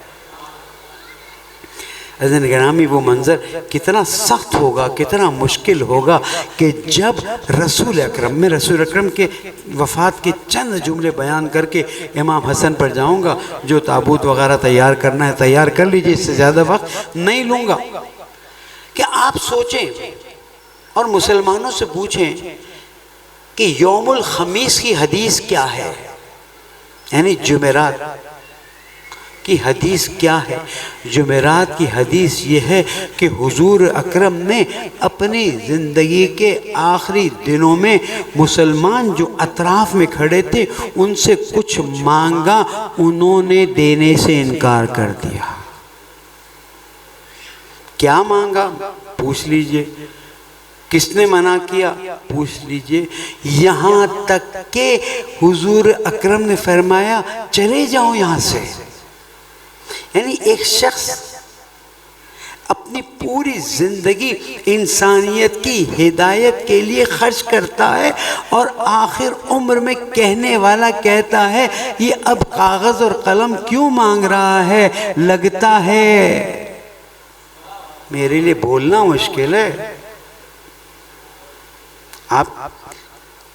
عزیزان گرامی، وہ منظر کتنا سخت ہوگا، کتنا مشکل ہوگا کہ جب رسول اکرم، میں رسول اکرم کے وفات کے چند جملے بیان کر کے امام حسن پر جاؤں گا۔ جو تابوت وغیرہ تیار کرنا ہے تیار کر لیجئے، اس سے زیادہ وقت نہیں لوں گا۔ کہ آپ سوچیں اور مسلمانوں سے پوچھیں کہ یوم الخمیس کی حدیث کیا ہے، یعنی جمعرات کی حدیث کیا ہے؟ جمعرات کی حدیث یہ ہے کہ حضور اکرم نے اپنی زندگی کے آخری دنوں میں مسلمان جو اطراف میں کھڑے تھے ان سے کچھ مانگا، انہوں نے دینے سے انکار کر دیا۔ کیا مانگا؟ پوچھ لیجئے۔ کس نے منع کیا؟ پوچھ لیجئے۔ یہاں تک کہ حضور اکرم نے فرمایا چلے جاؤ یہاں سے۔ یعنی ایک شخص اپنی پوری زندگی انسانیت کی ہدایت کے لیے خرچ کرتا ہے، اور آخر عمر میں کہنے والا کہتا ہے یہ اب کاغذ اور قلم کیوں مانگ رہا ہے؟ لگتا ہے میرے لیے بولنا مشکل ہے۔ آپ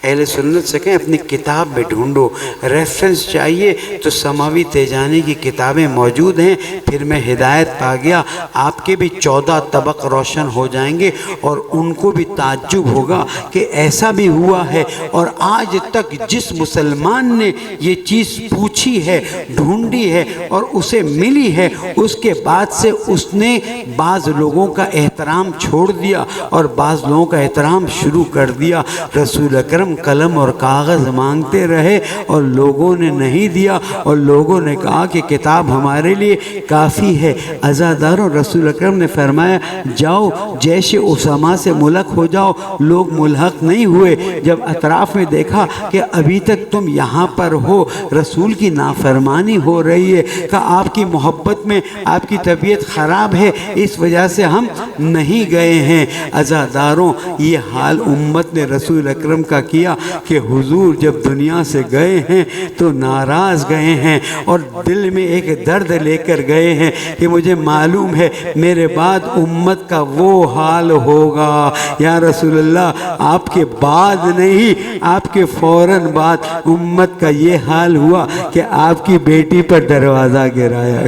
اہل سنت سے کہیں اپنی کتاب میں ڈھونڈو، ریفرنس چاہیے تو سماوی تیجانی کی کتابیں موجود ہیں۔ پھر میں ہدایت پا گیا، آپ کے بھی 14 طبق روشن ہو جائیں گے، اور ان کو بھی تعجب ہوگا کہ ایسا بھی ہوا ہے۔ اور آج تک جس مسلمان نے یہ چیز پوچھی ہے، ڈھونڈی ہے اور اسے ملی ہے، اس کے بعد سے اس نے بعض لوگوں کا احترام چھوڑ دیا اور بعض لوگوں کا احترام شروع کر دیا۔ رسول اکرم قلم اور کاغذ مانگتے رہے اور لوگوں نے نہیں دیا، اور لوگوں نے کہا کہ کتاب ہمارے لیے کافی ہے۔ عزاداروں، رسول اکرم نے فرمایا جاؤ جیش اسامہ سے ملحق ہو جاؤ۔ لوگ ملحق نہیں ہوئے۔ جب اطراف میں دیکھا کہ ابھی تک تم یہاں پر ہو، رسول کی نافرمانی ہو رہی ہے، کہا آپ کی محبت میں آپ کی طبیعت خراب ہے، اس وجہ سے ہم نہیں گئے ہیں۔ عزاداروں، یہ حال امت نے رسول اکرم کا کیا کہ حضور جب دنیا سے گئے ہیں تو ناراض گئے ہیں، اور دل میں ایک درد لے کر گئے ہیں کہ مجھے معلوم ہے میرے بعد امت کا وہ حال ہوگا۔ یا رسول اللہ، آپ کے بعد نہیں، آپ کے فوراً بعد امت کا یہ حال ہوا کہ آپ کی بیٹی پر دروازہ گرایا۔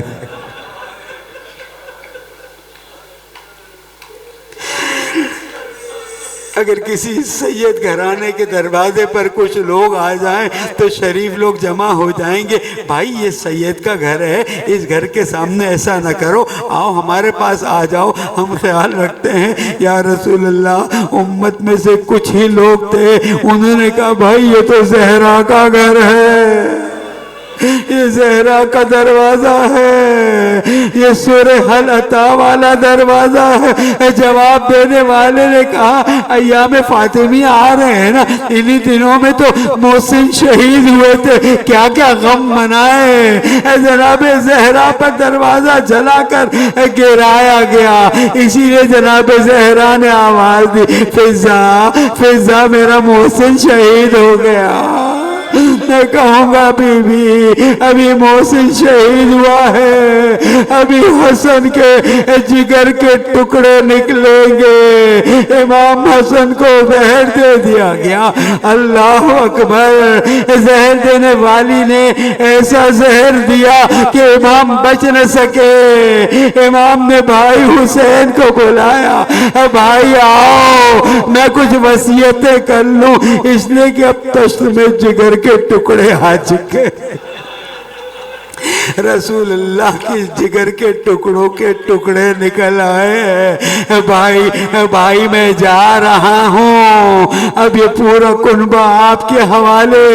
اگر کسی سید گھرانے کے دروازے پر کچھ لوگ آ جائیں تو شریف لوگ جمع ہو جائیں گے، بھائی یہ سید کا گھر ہے، اس گھر کے سامنے ایسا نہ کرو، آؤ ہمارے پاس آ جاؤ، ہم خیال رکھتے ہیں۔ یا رسول اللہ، امت میں سے کچھ ہی لوگ تھے، انہوں نے کہا بھائی یہ تو زہرا کا گھر ہے، یہ زہرا کا دروازہ ہے، یہ سورہ حل عطا والا دروازہ ہے۔ جواب دینے والے نے کہا ایام فاطمیہ آ رہے ہیں نا، انہی دنوں میں تو محسن شہید ہوئے تھے، کیا کیا غم منائے۔ جناب زہرا پر دروازہ جلا کر گرایا گیا، اسی لیے جناب زہرا نے آواز دی فضا فضا، میرا محسن شہید ہو گیا۔ میں کہوں گا بی بی ابھی محسن شہید ہوا ہے، ابھی حسن کے جگر کے ٹکڑے نکلیں گے، امام حسن کو زہر دے دیا گیا۔ اللہ اکبر، زہر دینے والی نے ایسا زہر دیا کہ امام بچ نہ سکے۔ امام نے بھائی حسین کو بلایا، بھائی آؤ میں کچھ وصیتیں کر لوں، اس لیے کہ اب تشت میں جگر کے ٹکڑے آ چکے۔ رسول اللہ کی جگر کے ٹکڑوں کے ٹکڑے نکل آئے۔ بھائی میں جا رہا ہوں، اب یہ پورا کنبہ آپ کے حوالے،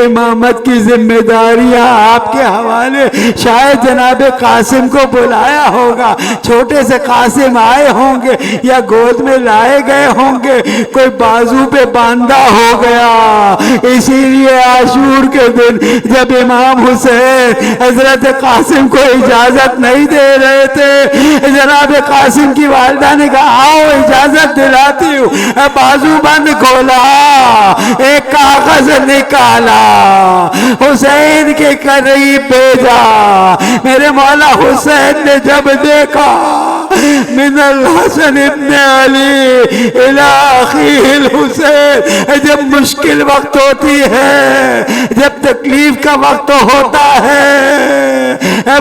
امامت کی ذمہ داریاں آپ کے حوالے۔ شاید جناب قاسم کو بلایا ہوگا، چھوٹے سے قاسم آئے ہوں گے یا گود میں لائے گئے ہوں گے، کوئی بازو پہ باندھا ہو گیا۔ اسی لیے عاشور کے دن جب امام حسین حضرت قاسم کو اجازت نہیں دے رہے تھے، جناب قاسم کی والدہ نے کہا آؤ اجازت دلاتی ہوں، بازو بند کھولا، ایک کاغذ نکالا، حسین کے قریب بھیجا۔ میرے مولا حسین نے جب دیکھا من الحسن ابن علی الى اخیہ الحسین، جب مشکل وقت ہوتی ہے، جب تکلیف کا وقت ہوتا ہے،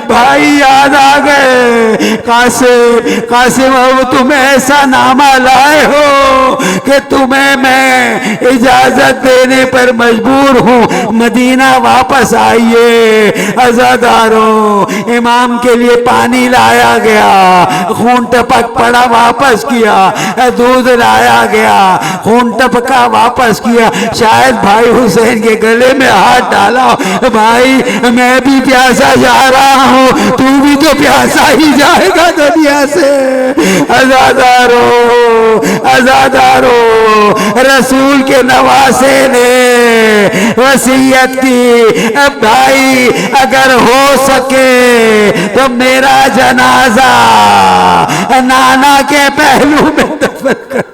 بھائی یاد آ گئے۔ قاسم اب تم ایسا نامہ لائے ہو کہ تمہیں میں اجازت دینے پر مجبور ہوں، مدینہ واپس آئیے۔ عزاداروں، امام کے لیے پانی لایا گیا، خون ٹپک پڑا واپس کیا، دودھ لایا گیا، خون ٹپکا واپس کیا۔ شاید بھائی حسین کے گلے میں ہاتھ ڈالا، بھائی میں بھی پیاسا جا رہا ہوں، تو بھی تو پیاسا ہی جائے گا دنیا سے۔ عزادارو، رسول کے نواسے نے وصیت کی، بھائی اگر ہو سکے تو میرا جنازہ نانا کے پہلو میں دفن کر۔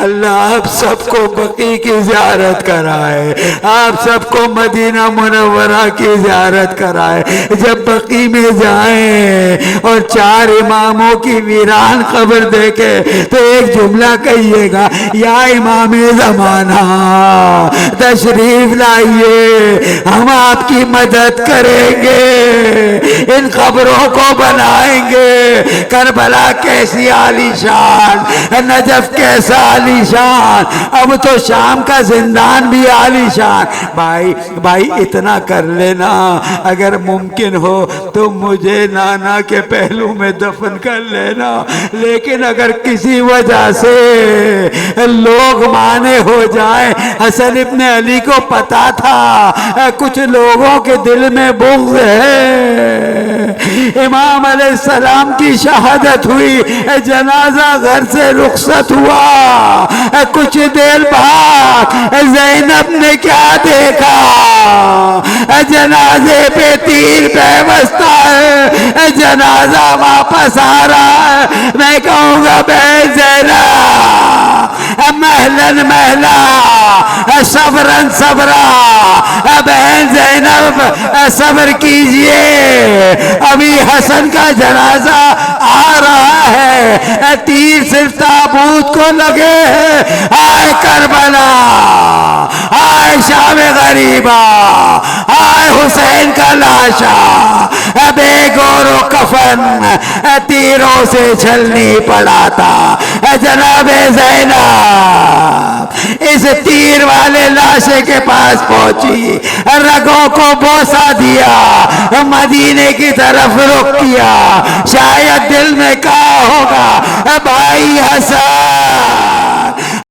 اللہ آپ سب کو بقیع کی زیارت کرائے، آپ سب کو مدینہ منورہ کی زیارت کرائے۔ جب بقیع میں جائیں اور 4 اماموں کی ویران قبر دیکھے تو ایک جملہ کہیے گا، یا امام زمانہ تشریف لائیے، ہم آپ کی مدد کریں گے، ان قبروں کو بنائیں گے۔ کربلا کیسی عالی شان، نجف کیسا عالی شان، اب تو شام کا زندان بھی عالی شان۔ بھائی اتنا کر لینا، اگر ممکن ہو تو مجھے نانا کے پہلو میں دفن کر لینا، لیکن اگر کسی وجہ سے لوگ مانے ہو جائیں، حسن ابن علی کو پتا تھا کچھ لوگوں کے دل میں بغض ہے، امام علیہ السلام کی شہادت ہوئی، جنازہ گھر سے رخصت ہوا، کچھ دیر بعد زینب نے کیا دیکھا، جنازے پہ تیر پیوستہ ہے، جنازہ واپس آ رہا ہے۔ میں کہوں گا بہن زینب مہلن مہلا صبرن صبرا، بہن زینب صبر کیجئے، ابھی حسن کا جنازہ آ رہا ہے، تیر صرف تابوت کو لگے ہیں۔ آئے کربلا، آئے شام غریبہ، آئے حسین کا لاشا، بے گور و کفن تیروں سے چھلنی پڑا تھا۔ جناب زینب اس تیر والے لاشے کے پاس پہنچی، رگوں کو بوسہ دیا، مدینے کی طرف رخ کیا۔ شاید دل میں کہا ہوگا بھائی حسن